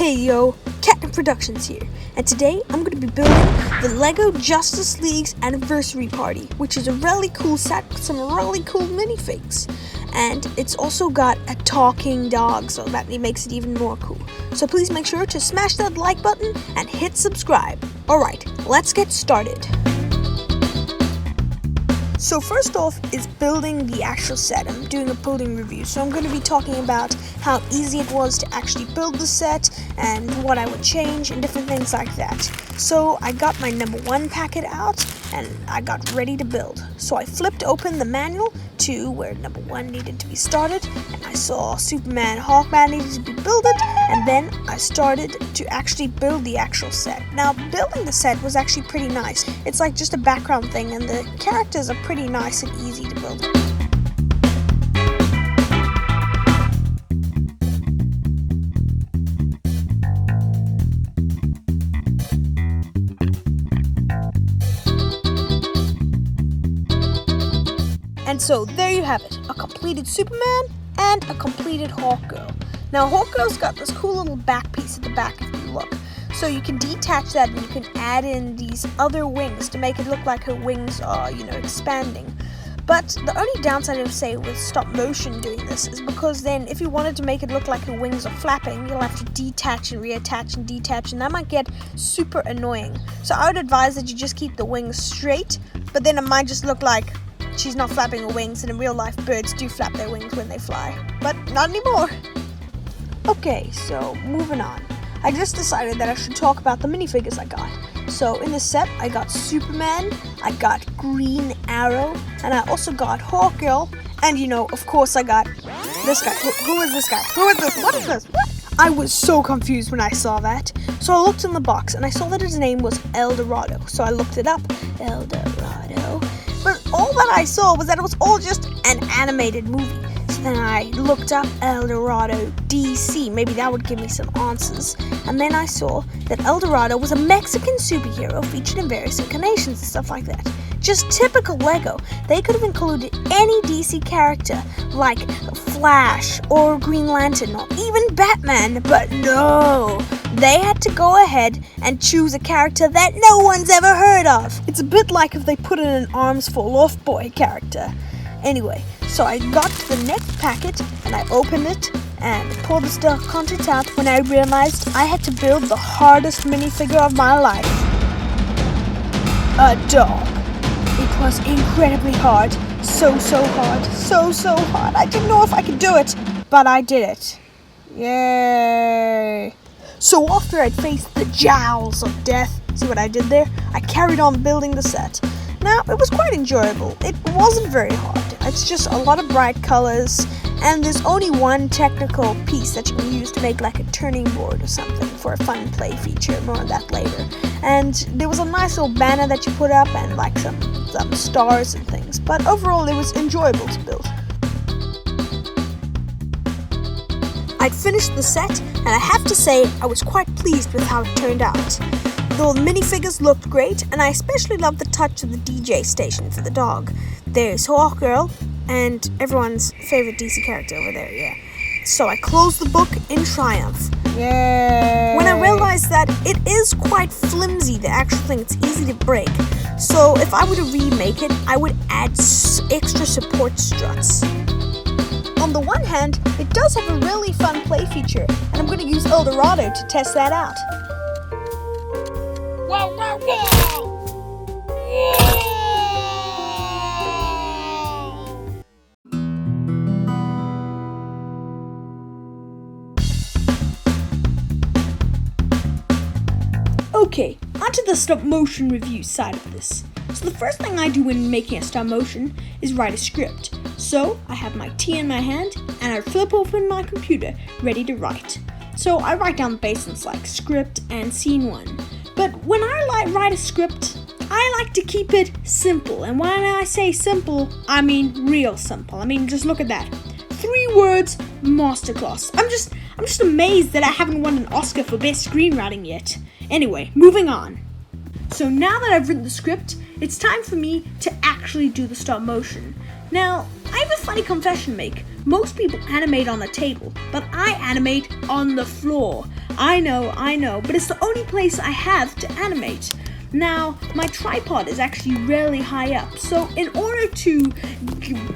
Hey yo, Catnip Productions here, and today I'm going to be building the LEGO Justice League's Anniversary Party, which is a really cool set with some really cool minifigs. And it's also got a talking dog, so that makes it even more cool. So please make sure to smash that like button and hit subscribe. Alright, let's get started. So first off is building the actual set. I'm doing a building review, so I'm going to be talking about how easy it was to actually build the set and what I would change and different things like that. So I got my number 1 packet out and I got ready to build. So I flipped open the manual to where number 1 needed to be started, and I saw Superman, Hawkman needed to be builded, and then I started to actually build the actual set. Now building the set was actually pretty nice. It's like just a background thing, and the characters are pretty nice and easy to build. And so there you have it, a completed Superman and a completed Hawkgirl. Now Hawkgirl's got this cool little back piece at the back if you look. So you can detach that and you can add in these other wings to make it look like her wings are, expanding. But the only downside I would say with stop motion doing this is because then if you wanted to make it look like her wings are flapping, you'll have to detach and reattach and detach, and that might get super annoying. So I would advise that you just keep the wings straight, but then it might just look like she's not flapping her wings, and in real life birds do flap their wings when they fly, but not anymore. Okay, so moving on. I just decided that I should talk about the minifigures I got. So in the set, I got Superman, I got Green Arrow, and I also got Hawkgirl, and of course I got this guy. Who is this guy? Who is this? What is this? What? I was so confused when I saw that. So I looked in the box, and I saw that his name was El Dorado. So I looked it up. El Dorado. But all that I saw was that it was all just an animated movie. So then I looked up El Dorado DC. Maybe that would give me some answers. And then I saw that El Dorado was a Mexican superhero featured in various incarnations and stuff like that. Just typical LEGO. They could have included any DC character like Flash or Green Lantern or even Batman, but no. They had to go ahead and choose a character that no one's ever heard of. It's a bit like if they put in an Arms Fall Off Boy character. Anyway, so I got to the next packet and I opened it and pulled the stock content out when I realized I had to build the hardest minifigure of my life. A dog. It was incredibly hard. So hard. So hard. I didn't know if I could do it, but I did it. Yay! So after I'd faced the jowls of death, see what I did there? I carried on building the set. Now, it was quite enjoyable. It wasn't very hard. It's just a lot of bright colors, and there's only one technical piece that you can use to make like a turning board or something for a fun play feature. More on that later. And there was a nice little banner that you put up and like some stars and things. But overall, it was enjoyable to build. I'd finished the set, and I have to say I was quite pleased with how it turned out. The minifigures looked great, and I especially loved the touch of the DJ station for the dog. There's Hawkgirl, and everyone's favorite DC character over there, yeah. So I closed the book in triumph. Yay! When I realized that it is quite flimsy, the actual thing, it's easy to break. So if I were to remake it, I would add extra support struts. On the one hand, it does have a really fun play feature, and I'm going to use El Dorado to test that out. Wow, wow, wow! Okay, onto the stop motion review side of this. So the first thing I do when making a stop motion is write a script. So I have my tea in my hand and I flip open my computer ready to write. So I write down the basics like script and scene 1. But when I write a script, I like to keep it simple. And when I say simple, I mean real simple. I mean, just look at that. 3 words, masterclass. I'm just amazed that I haven't won an Oscar for best screenwriting yet. Anyway, moving on. So now that I've written the script, it's time for me to actually do the stop motion. Now, I have a funny confession to make. Most people animate on a table, but I animate on the floor. I know, but it's the only place I have to animate. Now, my tripod is actually really high up, so in order to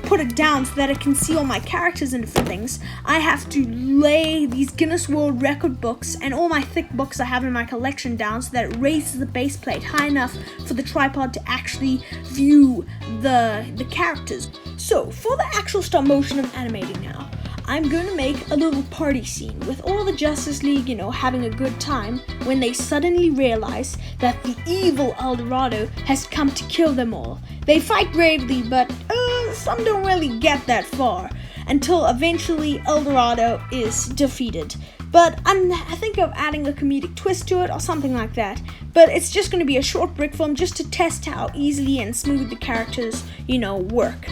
put it down so that I can see all my characters and different things, I have to lay these Guinness World Record books and all my thick books I have in my collection down so that it raises the base plate high enough for the tripod to actually view the characters. So, for the actual stop motion I'm animating now, I'm going to make a little party scene with all the Justice League, having a good time when they suddenly realize that the evil El Dorado has come to kill them all. They fight bravely, but some don't really get that far until eventually El Dorado is defeated. But I think of adding a comedic twist to it or something like that. But it's just going to be a short brick film just to test how easily and smooth the characters, work.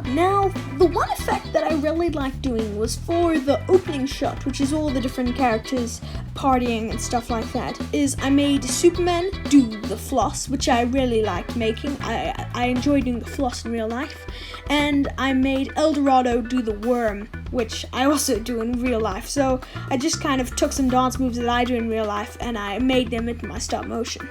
Now, the one effect that I really liked doing was for the opening shot, which is all the different characters partying and stuff like that, is I made Superman do the floss, which I really liked making. I enjoy doing the floss in real life. And I made El Dorado do the worm, which I also do in real life. So I just kind of took some dance moves that I do in real life and I made them into my stop motion.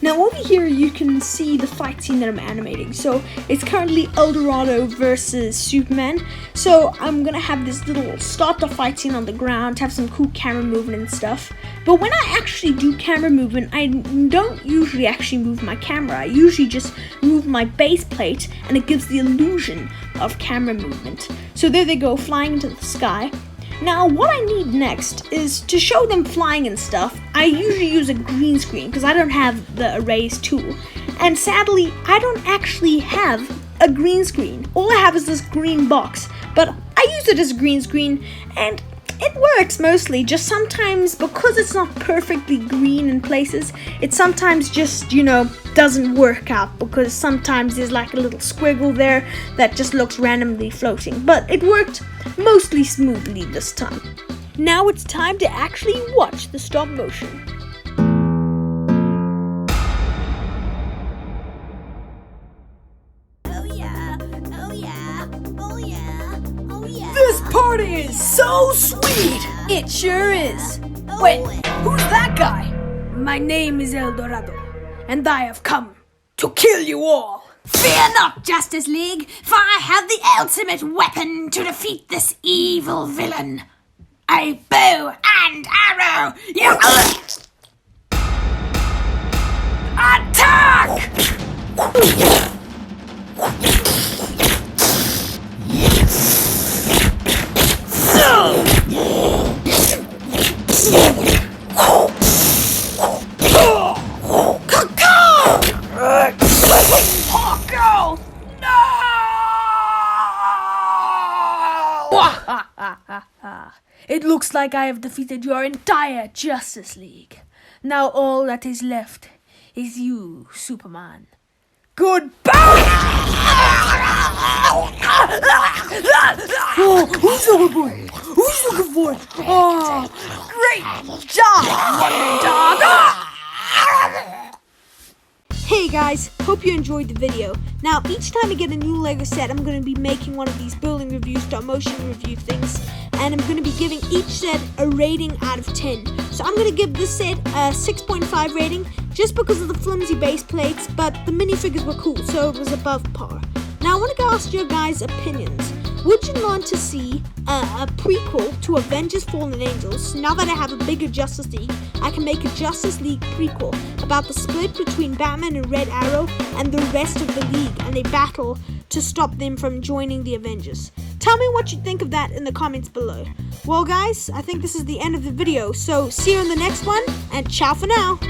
Now over here you can see the fight scene that I'm animating. So it's currently El Dorado versus Superman. So I'm gonna have this little start the fight scene on the ground, have some cool camera movement and stuff. But when I actually do camera movement, I don't usually actually move my camera. I usually just move my base plate and it gives the illusion of camera movement. So there they go, flying into the sky. Now, what I need next is to show them flying and stuff. I usually use a green screen because I don't have the erase tool. And sadly, I don't actually have a green screen. All I have is this green box. But I use it as a green screen and it works mostly. Just sometimes, because it's not perfectly green in places, it sometimes just, doesn't work out because sometimes there's like a little squiggle there that just looks randomly floating. But it worked mostly smoothly this time. Now it's time to actually watch the stop motion. Oh yeah, oh yeah, oh yeah, oh yeah. This party is so sweet! It sure is. Wait, who's that guy? My name is El Dorado, and I have come to kill you all. Fear not, Justice League, for I have the ultimate weapon to defeat this evil villain. A bow and arrow! Attack! Hawkgirl! No! It looks like I have defeated your entire Justice League. Now all that is left is you, Superman. Goodbye! Oh, who's looking for it? Who's looking for it? Oh, great job, Wonder Dog! Hey guys, hope you enjoyed the video. Now, each time I get a new LEGO set, I'm going to be making one of these building review, stop motion review things, and I'm going to be giving each set a rating out of 10. So I'm going to give this set a 6.5 rating, just because of the flimsy base plates, but the minifigures were cool, so it was above par. Now, I want to ask your guys' opinions. Would you want to see a prequel to Avengers Fallen Angels? Now that I have a bigger Justice League, I can make a Justice League prequel about the split between Batman and Red Arrow and the rest of the League, and they battle to stop them from joining the Avengers. Tell me what you think of that in the comments below. Well guys, I think this is the end of the video, so see you in the next one, and ciao for now!